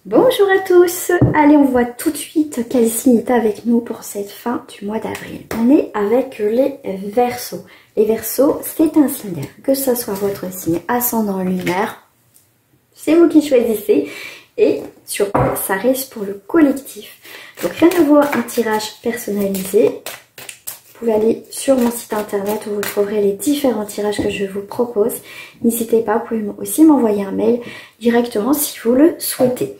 Bonjour à tous, allez on voit tout de suite quel signe est avec nous pour cette fin du mois d'avril. On est avec les Verseaux. Les Verseaux, c'est un signe d'air, que ce soit votre signe ascendant lunaire, c'est vous qui choisissez et surtout ça reste pour le collectif. Donc rien à voir, un tirage personnalisé. Vous pouvez aller sur mon site internet où vous trouverez les différents tirages que je vous propose. N'hésitez pas, vous pouvez aussi m'envoyer un mail directement si vous le souhaitez.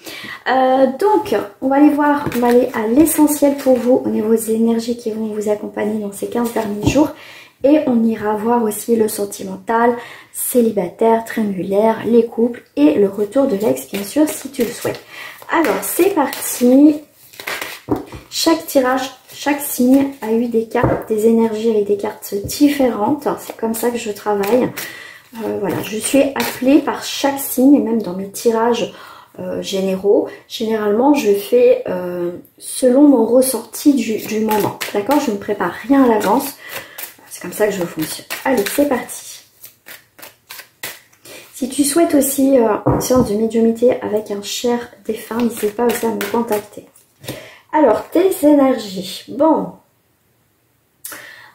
Donc, on va aller voir, on va aller à l'essentiel pour vous au niveau des énergies qui vont vous accompagner dans ces 15 derniers jours. Et on ira voir aussi le sentimental, célibataire, triangulaire, les couples et le retour de l'ex, bien sûr, si tu le souhaites. Alors, c'est parti. Chaque tirage, chaque signe a eu des cartes, des énergies avec des cartes différentes. C'est comme ça que je travaille. Voilà, je suis appelée par chaque signe et même dans mes tirages généraux. Généralement, je fais selon mon ressenti du moment. D'accord? Je ne prépare rien à l'avance. C'est comme ça que je fonctionne. Allez, c'est parti. Si tu souhaites aussi une séance de médiumnité avec un cher défunt, n'hésite pas aussi à me contacter. Alors, tes énergies. Bon,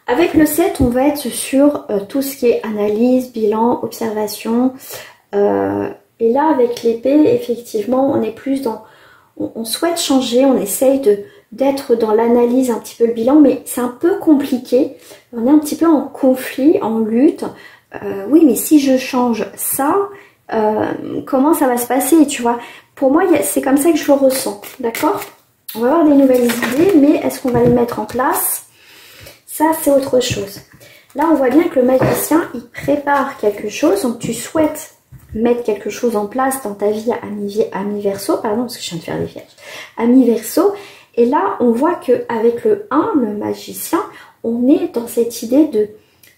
avec le 7, on va être sur tout ce qui est analyse, bilan, observation. Et là, avec l'épée, effectivement, on est plus dans... On souhaite changer, on essaye d'être dans l'analyse, un petit peu le bilan, mais c'est un peu compliqué. On est un petit peu en conflit, en lutte. Oui, mais si je change ça, comment ça va se passer, tu vois? Pour moi, c'est comme ça que je le ressens, d'accord? On va avoir des nouvelles idées, mais est-ce qu'on va les mettre en place? Ça, c'est autre chose. Là, on voit bien que le magicien, il prépare quelque chose. Donc, tu souhaites mettre quelque chose en place dans ta vie à mi-verso. Pardon, parce que je viens de faire des vierges. À mi-verso. Et là, on voit qu'avec le 1, le magicien, on est dans cette idée de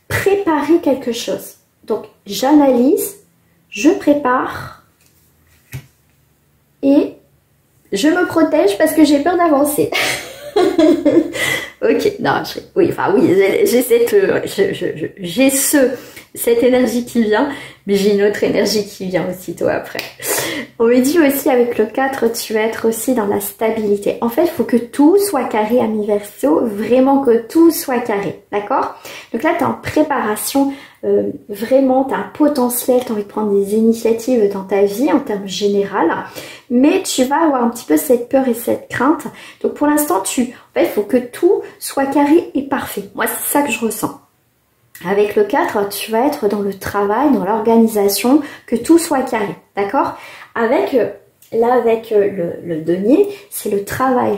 préparer quelque chose. Donc, j'analyse, je prépare et... je me protège parce que j'ai peur d'avancer. Ok, non, oui, j'ai cette énergie qui vient, mais j'ai une autre énergie qui vient aussitôt après. On me dit aussi avec le 4, tu vas être aussi dans la stabilité. En fait, il faut que tout soit carré à mi-verso, vraiment que tout soit carré, d'accord? Donc là, tu es en préparation, vraiment, tu as un potentiel, tu as envie de prendre des initiatives dans ta vie en termes général, mais tu vas avoir un petit peu cette peur et cette crainte. Donc pour l'instant, en fait, il faut que tout soit carré et parfait. Moi, c'est ça que je ressens. Avec le 4, tu vas être dans le travail, dans l'organisation, que tout soit carré, d'accord? Avec le denier, c'est le travail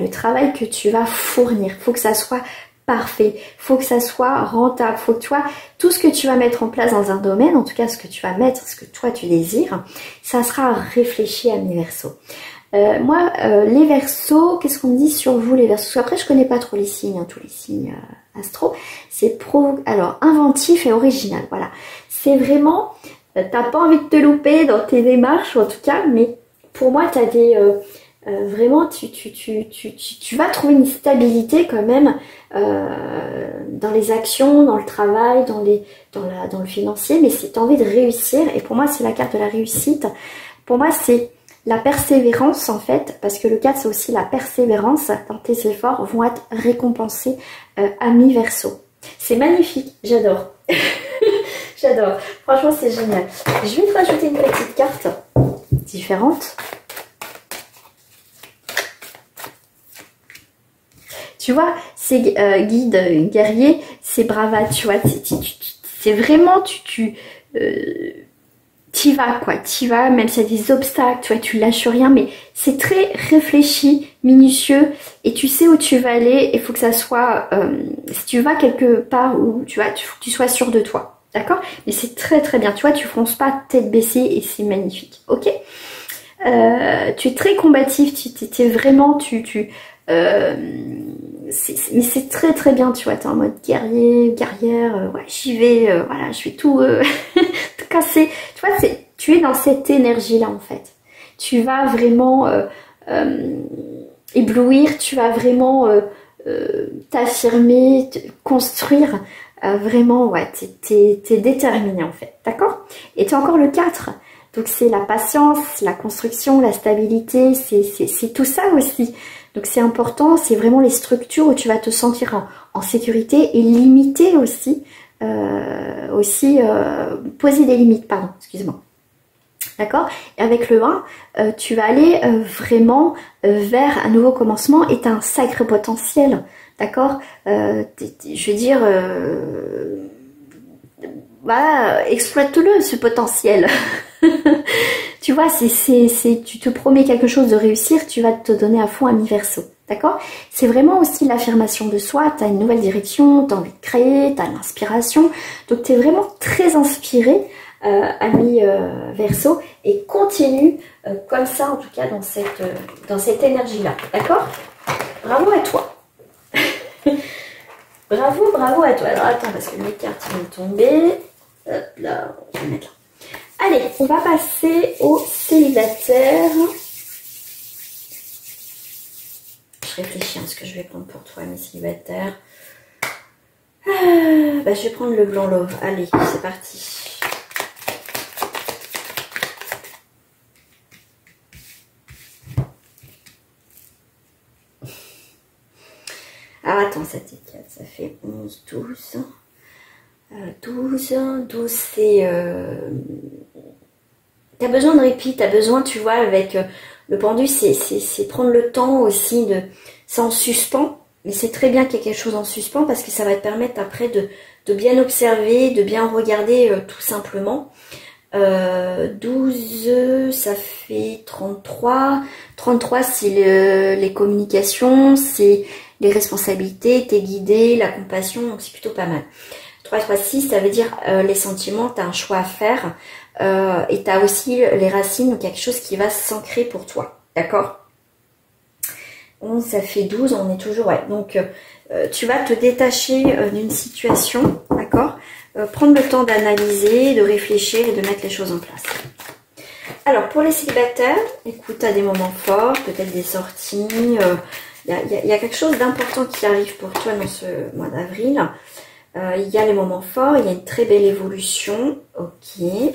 que tu vas fournir. Il faut que ça soit parfait, il faut que ça soit rentable, faut que tu vois, tout ce que tu vas mettre en place dans un domaine, en tout cas ce que tu vas mettre, ce que toi tu désires, ça sera réfléchi à mi-verso. Les Verseaux, qu'est-ce qu'on me dit sur vous les Verseaux? Après, je connais pas trop les signes, hein, tous les signes astro. C'est alors inventif et original. Voilà, c'est vraiment, t'as pas envie de te louper dans tes démarches, en tout cas. Mais pour moi, t'as des vraiment, tu vas trouver une stabilité quand même dans les actions, dans le travail, dans le financier. Mais si t'as envie de réussir, et pour moi, c'est la carte de la réussite. Pour moi, c'est la persévérance en fait, parce que le 4 c'est aussi la persévérance dans tes efforts vont être récompensés à mi-verso. C'est magnifique, j'adore. J'adore, franchement c'est génial. Je vais te rajouter une petite carte différente. Tu vois, c'est guide, guerrier, c'est bravade, tu vois, c'est vraiment, t'y vas quoi, t'y vas, même s'il y a des obstacles, tu vois, tu lâches rien, mais c'est très réfléchi, minutieux, et tu sais où tu vas aller, il faut que ça soit, si tu vas quelque part où tu vas, faut que tu sois sûr de toi, d'accord? Mais c'est très très bien, tu vois, tu fonces pas tête baissée et c'est magnifique, ok? Tu es très combatif, tu es vraiment, mais c'est très très bien, tu vois, t'es en mode guerrier, guerrière, ouais, j'y vais, voilà, je vais tout, tout casser. Tu vois, tu es dans cette énergie-là, en fait. Tu vas vraiment éblouir, tu vas vraiment t'affirmer, construire, vraiment, ouais, t'es déterminé, en fait, d'accord? Et tu as encore le 4. Donc c'est la patience, la construction, la stabilité, c'est tout ça aussi. Donc c'est important, c'est vraiment les structures où tu vas te sentir en sécurité et limiter aussi, poser des limites, pardon, excuse-moi. D'accord? Et avec le 1, tu vas aller vraiment vers un nouveau commencement et tu as un sacré potentiel. D'accord? Je veux dire, voilà, exploite-le ce potentiel. Tu vois, tu te promets quelque chose de réussir, tu vas te donner à fond à mi-verso. D'accord? C'est vraiment aussi l'affirmation de soi, tu as une nouvelle direction, tu as envie de créer, tu as l'inspiration. Donc tu es vraiment très inspiré à mi-verso et continue comme ça, en tout cas dans cette énergie-là. D'accord? Bravo à toi. Bravo à toi. Alors attends, parce que mes cartes vont tomber. Hop là, je vais mettre là. Allez, on va passer au célibataire. Je réfléchis à ce que je vais prendre pour toi, mes célibataires. Je vais prendre le blanc love. Allez, c'est parti. Alors attends, ça t'éclate, ça fait 11, 12. 12 c'est... T'as besoin de répit, t'as besoin, tu vois, avec le pendu, c'est prendre le temps aussi de... C'est en suspens, mais c'est très bien qu'il y ait quelque chose en suspens parce que ça va te permettre après de bien observer, de bien regarder tout simplement. 12, ça fait 33. 33, c'est les communications, c'est les responsabilités, t'es guidé, la compassion, donc c'est plutôt pas mal. 3, 3, 6, ça veut dire les sentiments, tu as un choix à faire et tu as aussi les racines, donc quelque chose qui va s'ancrer pour toi, d'accord? 11, ça fait 12, on est toujours, ouais, donc tu vas te détacher d'une situation, d'accord? Prendre le temps d'analyser, de réfléchir et de mettre les choses en place. Alors, pour les célibataires, écoute, tu as des moments forts, peut-être des sorties, il y a quelque chose d'important qui arrive pour toi dans ce mois d'avril. Il y a les moments forts, il y a une très belle évolution. Ok. Il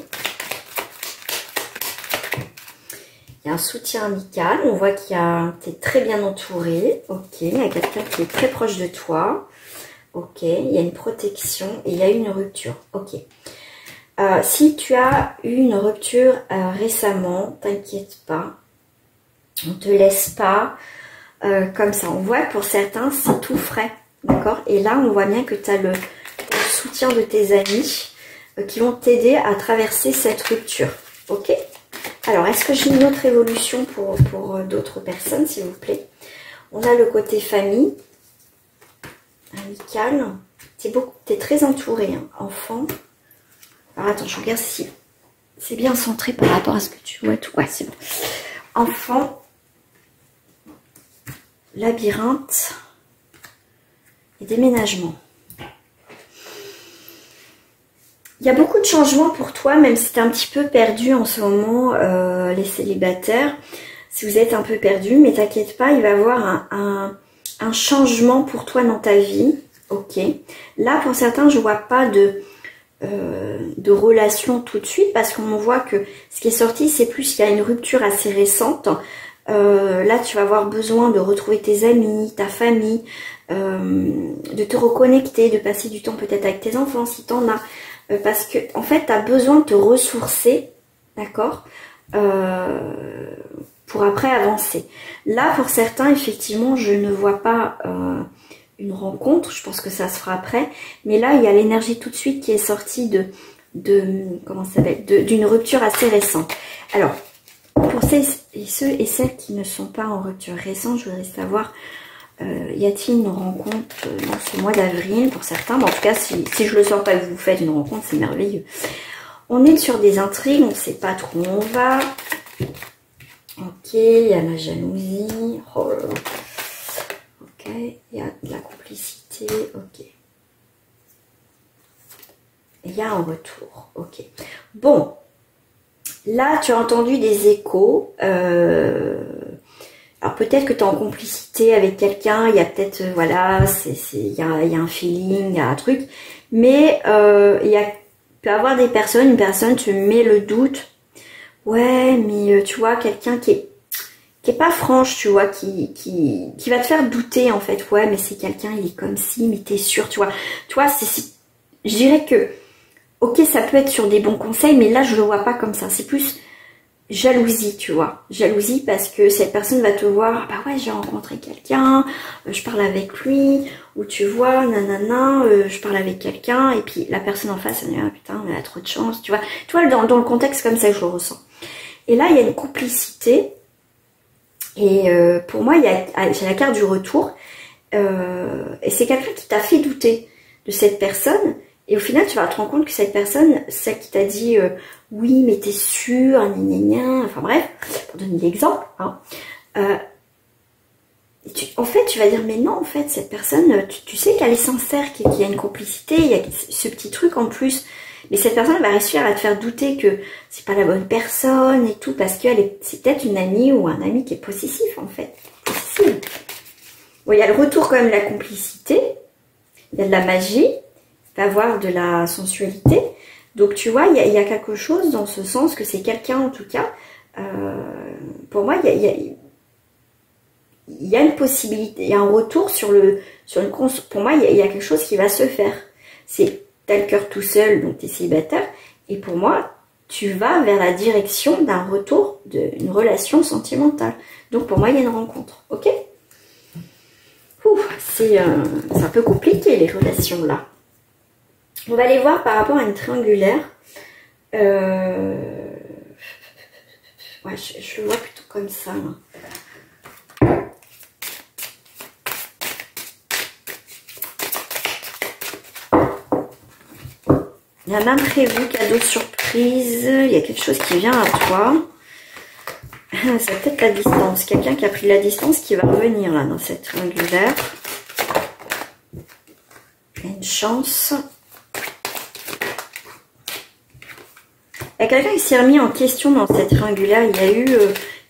y a un soutien amical. On voit qu'il y a, t'es très bien entouré. Ok. Il y a quelqu'un qui est très proche de toi. Ok. Il y a une protection et il y a une rupture. Ok. Si tu as eu une rupture récemment, t'inquiète pas. On te laisse pas comme ça. On voit que pour certains, c'est tout frais. D'accord? Et là, on voit bien que tu as le soutien de tes amis qui vont t'aider à traverser cette rupture. Ok? Alors, est-ce que j'ai une autre évolution pour d'autres personnes, s'il vous plaît? On a le côté famille, amical. T'es très entouré, hein, enfant. Alors, attends, je regarde si c'est bien centré par rapport à ce que tu vois. Tout. Ouais, c'est bon. Enfant, labyrinthe et déménagement. Il y a beaucoup de changements pour toi, même si tu es un petit peu perdu en ce moment, les célibataires. Si vous êtes un peu perdu, mais t'inquiète pas, il va y avoir un changement pour toi dans ta vie. Ok. Là, pour certains, je vois pas de relation tout de suite parce qu'on voit que ce qui est sorti, c'est plus qu'il y a une rupture assez récente. Là, tu vas avoir besoin de retrouver tes amis, ta famille, de te reconnecter, de passer du temps peut-être avec tes enfants si tu en as. Parce que en fait, tu as besoin de te ressourcer, d'accord, pour après avancer. Là, pour certains, effectivement, je ne vois pas une rencontre. Je pense que ça se fera après. Mais là, il y a l'énergie tout de suite qui est sortie comment ça s'appelle, d'une rupture assez récente. Alors, pour ceux et celles qui ne sont pas en rupture récente, je voudrais savoir, y a-t-il une rencontre dans ce mois d'avril pour certains? En tout cas, si je le sors pas que vous faites une rencontre, c'est merveilleux. On est sur des intrigues, on ne sait pas trop où on va. Ok, il y a la jalousie. Oh là là. Ok, il y a de la complicité. Ok. Il y a un retour. Ok. Bon. Là, tu as entendu des échos. Alors peut-être que tu es en complicité avec quelqu'un, il y a peut-être, voilà, il y a un feeling, il y a un truc. Mais il peut y avoir des personnes, une personne te met le doute ouais, mais tu vois, quelqu'un qui est pas franche, tu vois, qui va te faire douter en fait. Ouais, mais c'est quelqu'un, il est comme ci, mais t'es sûr, tu vois. Tu vois, je dirais que, ok, ça peut être sur des bons conseils, mais là, je le vois pas comme ça. C'est plus jalousie, tu vois. Jalousie parce que cette personne va te voir, ah bah ouais, j'ai rencontré quelqu'un, je parle avec lui, ou tu vois, nanana, je parle avec quelqu'un, et puis la personne en face, elle dit, ah putain, elle a trop de chance, tu vois. Tu vois, dans le contexte comme ça, je le ressens. Et là, il y a une complicité, et pour moi, j'ai la carte du retour, et c'est quelqu'un qui t'a fait douter de cette personne, et au final, tu vas te rendre compte que cette personne, celle qui t'a dit oui, mais t'es sûre, enfin bref, pour donner l'exemple, hein, en fait, tu vas dire, mais non, en fait, cette personne, tu sais qu'elle est sincère, qu'il y a une complicité, il y a ce petit truc en plus, mais cette personne va réussir à te faire douter que c'est pas la bonne personne et tout, parce que c'est peut-être une amie ou un ami qui est possessif, en fait. Possessif. Bon, il y a le retour quand même de la complicité, il y a de la magie, il va y avoir de la sensualité. Donc tu vois, il y a quelque chose dans ce sens que c'est quelqu'un en tout cas. Pour moi, il y a une possibilité, il y a un retour sur une pour moi, il y a quelque chose qui va se faire. T'as le cœur tout seul, donc t'es célibataire. Et pour moi, tu vas vers la direction d'un retour d'une relation sentimentale. Donc pour moi, il y a une rencontre. Ok? C'est un peu compliqué les relations là. On va aller voir par rapport à une triangulaire. Ouais, je le vois plutôt comme ça. Là. Il y a un imprévu, cadeau surprise. Il y a quelque chose qui vient à toi. C'est peut-être la distance. Quelqu'un qui a pris la distance qui va revenir là dans cette triangulaire. Il y a une chance. Il y a quelqu'un qui s'est remis en question dans cette triangulaire. Il y a eu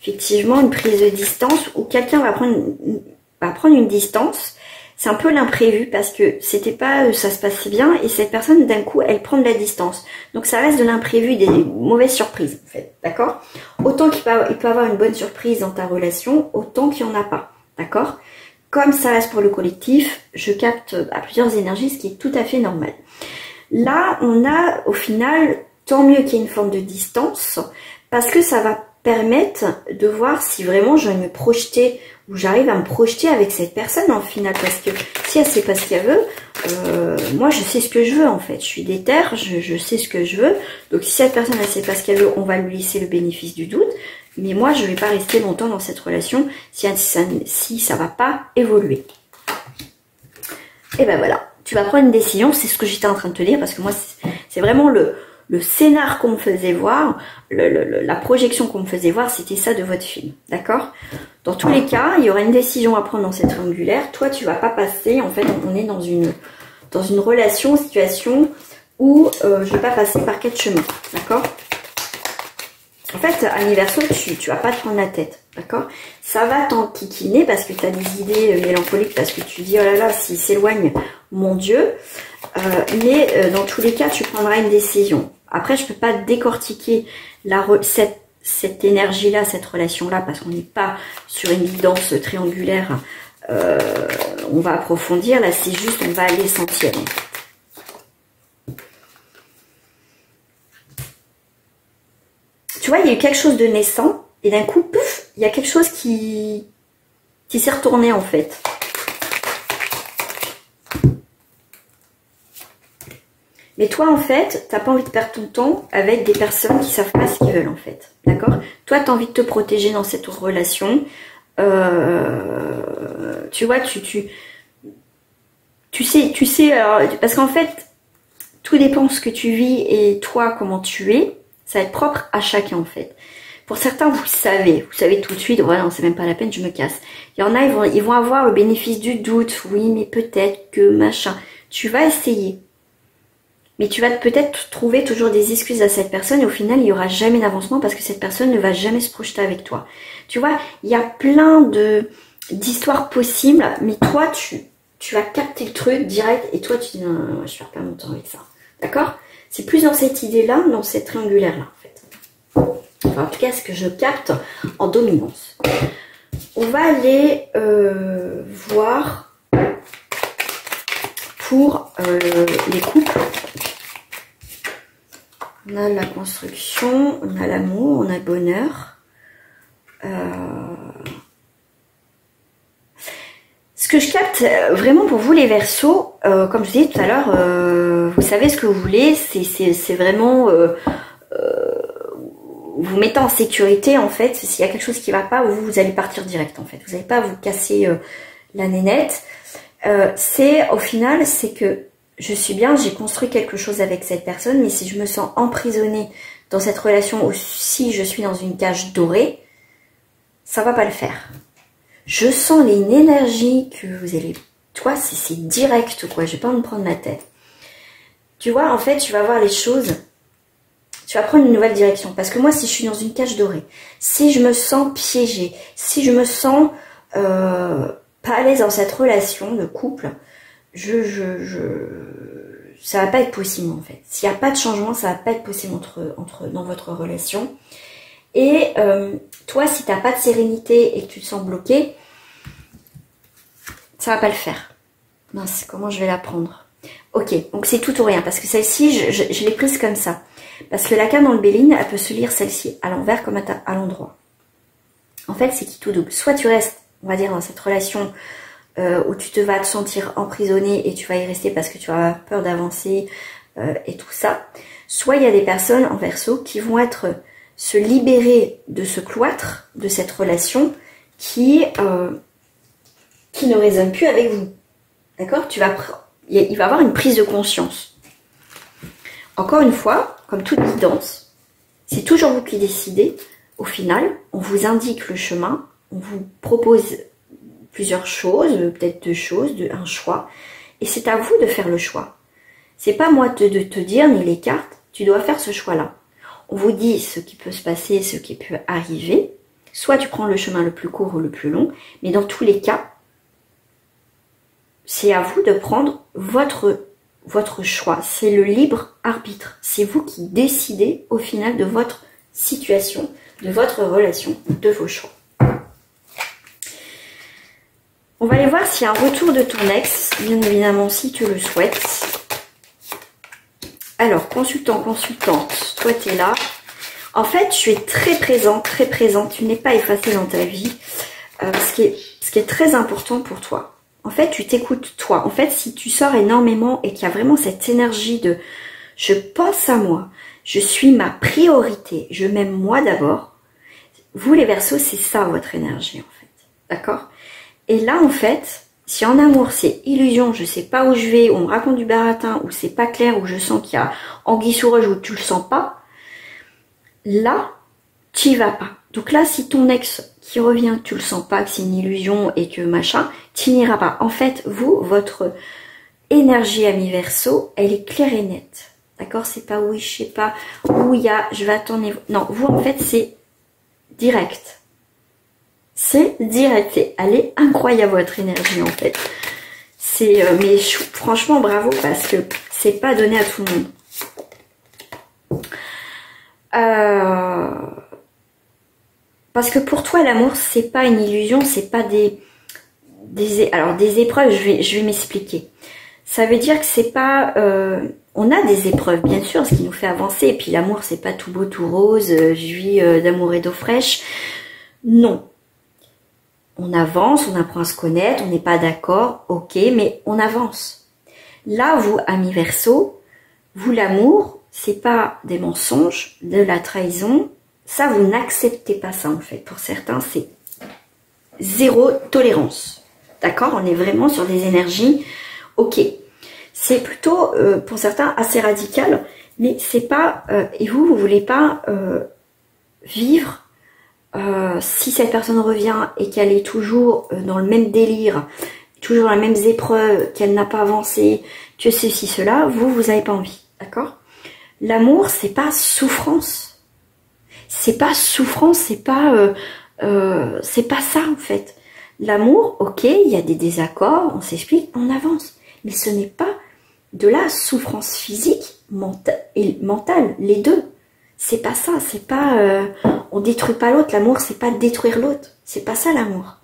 effectivement une prise de distance où quelqu'un va prendre une distance. C'est un peu l'imprévu parce que c'était pas, ça se passait bien et cette personne d'un coup elle prend de la distance. Donc ça reste de l'imprévu, des mauvaises surprises en fait, d'accord? Autant il peut avoir une bonne surprise dans ta relation, autant qu'il n'y en a pas, d'accord? Comme ça reste pour le collectif, je capte à plusieurs énergies, ce qui est tout à fait normal. Là, on a au final, tant mieux qu'il y ait une forme de distance, parce que ça va permettre de voir si vraiment je vais me projeter, ou j'arrive à me projeter avec cette personne en final, parce que si elle sait pas ce qu'elle veut, moi je sais ce que je veux en fait, je suis déterre, je sais ce que je veux, donc si cette personne elle sait pas ce qu'elle veut, on va lui laisser le bénéfice du doute, mais moi je vais pas rester longtemps dans cette relation si ça va pas évoluer. Et ben voilà, tu vas prendre une décision, c'est ce que j'étais en train de te dire, parce que moi c'est vraiment le scénar qu'on me faisait voir, la projection qu'on me faisait voir, c'était ça de votre film, d'accord? Dans tous les cas, il y aura une décision à prendre dans cette triangulaire. Toi, tu vas pas passer, en fait, on est dans une relation, situation où je vais pas passer par quatre chemins, d'accord? En fait, à l'universo, tu vas pas te prendre la tête, d'accord? Ça va t'enquiquiner parce que tu as des idées mélancoliques, parce que tu dis, oh là là, s'il s'éloigne, mon Dieu. Mais dans tous les cas, tu prendras une décision. Après, je peux pas décortiquer cette énergie-là, cette relation-là, parce qu'on n'est pas sur une guidance triangulaire. On va approfondir. Là, c'est juste, on va à l'essentiel. Tu vois, il y a eu quelque chose de naissant, et d'un coup, pouf, il y a quelque chose qui s'est retourné, en fait. Mais toi, en fait, t'as pas envie de perdre ton temps avec des personnes qui savent pas ce qu'ils veulent, en fait. D'accord? Toi, tu as envie de te protéger dans cette relation. Tu vois, tu sais, alors, parce qu'en fait, tout dépend de ce que tu vis et toi, comment tu es. Ça va être propre à chacun, en fait. Pour certains, vous savez tout de suite, voilà, c'est même pas la peine, je me casse. Il y en a, ils vont avoir le bénéfice du doute. Oui, mais peut-être que machin. Tu vas essayer. Mais tu vas peut-être trouver toujours des excuses à cette personne et au final, il n'y aura jamais d'avancement parce que cette personne ne va jamais se projeter avec toi. Tu vois, il y a plein d'histoires possibles, mais toi, tu vas capter le truc direct et toi, tu dis non, non, non, je ne perds pas mon temps avec ça. D'accord? C'est plus dans cette idée-là, dans cette triangulaire-là, en fait. Enfin, en tout cas, ce que je capte en dominance. On va aller voir pour les couples. On a la construction, on a l'amour, on a le bonheur. Ce que je capte vraiment pour vous les Verseaux, comme je disais tout à l'heure, vous savez ce que vous voulez, c'est vraiment vous mettez en sécurité en fait. S'il y a quelque chose qui ne va pas, vous allez partir direct en fait. Vous n'allez pas vous casser la nénette. C'est au final, c'est que je suis bien, j'ai construit quelque chose avec cette personne, mais si je me sens emprisonnée dans cette relation ou si je suis dans une cage dorée, ça va pas le faire. Je sens une énergie que vous allez... Toi, c'est direct, quoi. Je vais pas me prendre la tête. Tu vois, en fait, tu vas voir les choses... Tu vas prendre une nouvelle direction. Parce que moi, si je suis dans une cage dorée, si je me sens piégée, si je me sens pas à l'aise dans cette relation de couple, ça va pas être possible, en fait. S'il n'y a pas de changement, ça va pas être possible dans votre relation. Et toi, si tu n'as pas de sérénité et que tu te sens bloqué, ça va pas le faire. Mince, comment je vais la prendre? Ok, donc c'est tout ou rien, parce que celle-ci, je l'ai prise comme ça. Parce que la carte dans le Béline, elle peut se lire celle-ci à l'envers comme à l'endroit. En fait, c'est qui tout double. Soit tu restes, on va dire, dans cette relation où tu vas te sentir emprisonné et tu vas y rester parce que tu as peur d'avancer et tout ça. Soit il y a des personnes en Verseau qui vont se libérer de ce cloître, de cette relation qui ne résonne plus avec vous. D'accord? Il va y avoir une prise de conscience. Encore une fois, comme toute guidance, c'est toujours vous qui décidez. Au final, on vous indique le chemin, on vous propose plusieurs choses, peut-être deux choses, un choix, et c'est à vous de faire le choix. C'est pas moi de te dire, ni les cartes, tu dois faire ce choix-là. On vous dit ce qui peut se passer, ce qui peut arriver. Soit tu prends le chemin le plus court ou le plus long, mais dans tous les cas, c'est à vous de prendre votre choix. C'est le libre arbitre. C'est vous qui décidez au final de votre situation, de votre relation, de vos choix. On va aller voir s'il y a un retour de ton ex, bien évidemment si tu le souhaites. Alors, consultant, consultante, toi tu es là. En fait, tu es très présente, tu n'es pas effacée dans ta vie. Ce qui est très important pour toi. En fait, tu t'écoutes toi. En fait, si tu sors énormément et qu'il y a vraiment cette énergie de « je pense à moi, je suis ma priorité, je m'aime moi d'abord », vous les Verseaux, c'est ça votre énergie en fait. D'accord? Et là, en fait, si en amour, c'est illusion, je sais pas où je vais, on me raconte du baratin, ou c'est pas clair, ou je sens qu'il y a anguille sous roche, ou tu le sens pas, là, tu y vas pas. Donc là, si ton ex qui revient, tu le sens pas, que c'est une illusion et que machin, tu n'iras pas. En fait, vous, votre énergie ami Verseau, elle est claire et nette. D'accord? C'est pas oui, je sais pas, où il y a, je vais attendre. Non, vous, en fait, c'est direct. C'est direct. Elle est incroyable, votre énergie, en fait. Mais franchement, bravo, parce que c'est pas donné à tout le monde. Parce que pour toi, l'amour, c'est pas une illusion, c'est pas des épreuves, je vais m'expliquer. Ça veut dire que c'est pas... on a des épreuves, bien sûr, ce qui nous fait avancer. Et puis l'amour, c'est pas tout beau, tout rose, je vis d'amour et d'eau fraîche. Non. On avance, on apprend à se connaître, on n'est pas d'accord, ok, mais on avance. Là, vous, amis Verseau, vous, l'amour, c'est pas des mensonges, de la trahison. Ça, vous n'acceptez pas ça, en fait. Pour certains, c'est zéro tolérance. D'accord? On est vraiment sur des énergies, ok. C'est plutôt, pour certains, assez radical, mais c'est pas... et vous voulez pas vivre... si cette personne revient et qu'elle est toujours dans le même délire, toujours dans les mêmes épreuves, qu'elle n'a pas avancé, que ceci, cela, vous n'avez pas envie. D'accord? L'amour, c'est pas souffrance. C'est pas souffrance, c'est pas ça en fait. L'amour, ok, il y a des désaccords, on s'explique, on avance. Mais ce n'est pas de la souffrance physique et mentale, les deux. C'est pas ça, c'est pas... on détruit pas l'autre, l'amour c'est pas détruire l'autre. C'est pas ça l'amour.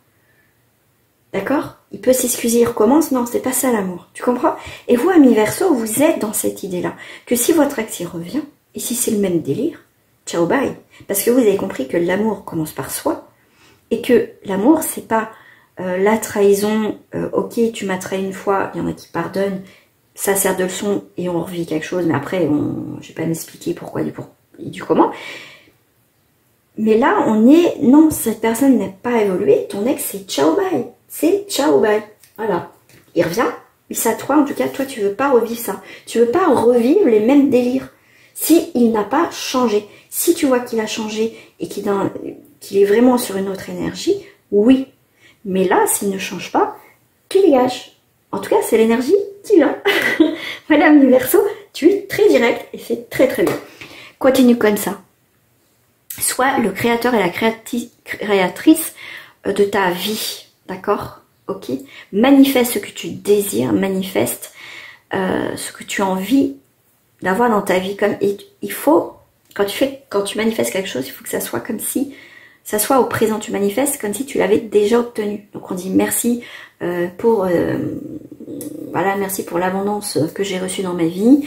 D'accord? Il peut s'excuser, il recommence, non, c'est pas ça l'amour. Tu comprends? Et vous, amis Verseau, vous êtes dans cette idée-là. Que si votre ex y revient, et si c'est le même délire, ciao bye. Parce que vous avez compris que l'amour commence par soi, et que l'amour, c'est pas la trahison, ok, tu m'as trahi une fois, il y en a qui pardonnent, ça sert de leçon et on revit quelque chose, mais après, je vais pas m'expliquer pourquoi et du comment. Mais là, on est, non, cette personne n'est pas évoluée, ton ex, c'est ciao bye. C'est ciao bye. Voilà. Il revient, mais c'est à toi, en tout cas, toi, tu veux pas revivre ça. Tu veux pas revivre les mêmes délires. Si il n'a pas changé, si tu vois qu'il a changé et qu'il est vraiment sur une autre énergie, oui. Mais là, s'il ne change pas, tu dégages. En tout cas, c'est l'énergie qui vient. Voilà, mes Verseaux, tu es très direct et c'est très très bien. Continue comme ça. Sois le créateur et la créatrice de ta vie. D'accord? Ok? Manifeste ce que tu désires, manifeste ce que tu as envie d'avoir dans ta vie. Et il faut, quand tu manifestes quelque chose, il faut que ça soit comme si ça soit au présent. Tu manifestes comme si tu l'avais déjà obtenu. Donc on dit merci voilà, merci pour l'abondance que j'ai reçue dans ma vie.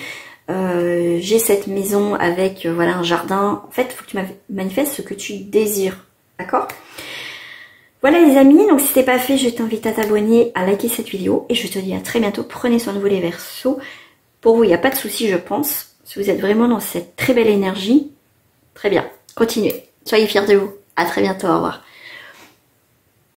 J'ai cette maison avec voilà un jardin. En fait, il faut que tu manifestes ce que tu désires. D'accord? Voilà les amis, donc si ce n'est pas fait, je t'invite à t'abonner, à liker cette vidéo et je te dis à très bientôt. Prenez soin de vous les Verseaux. Pour vous, il n'y a pas de souci, je pense. Si vous êtes vraiment dans cette très belle énergie, très bien. Continuez. Soyez fiers de vous. À très bientôt. Au revoir.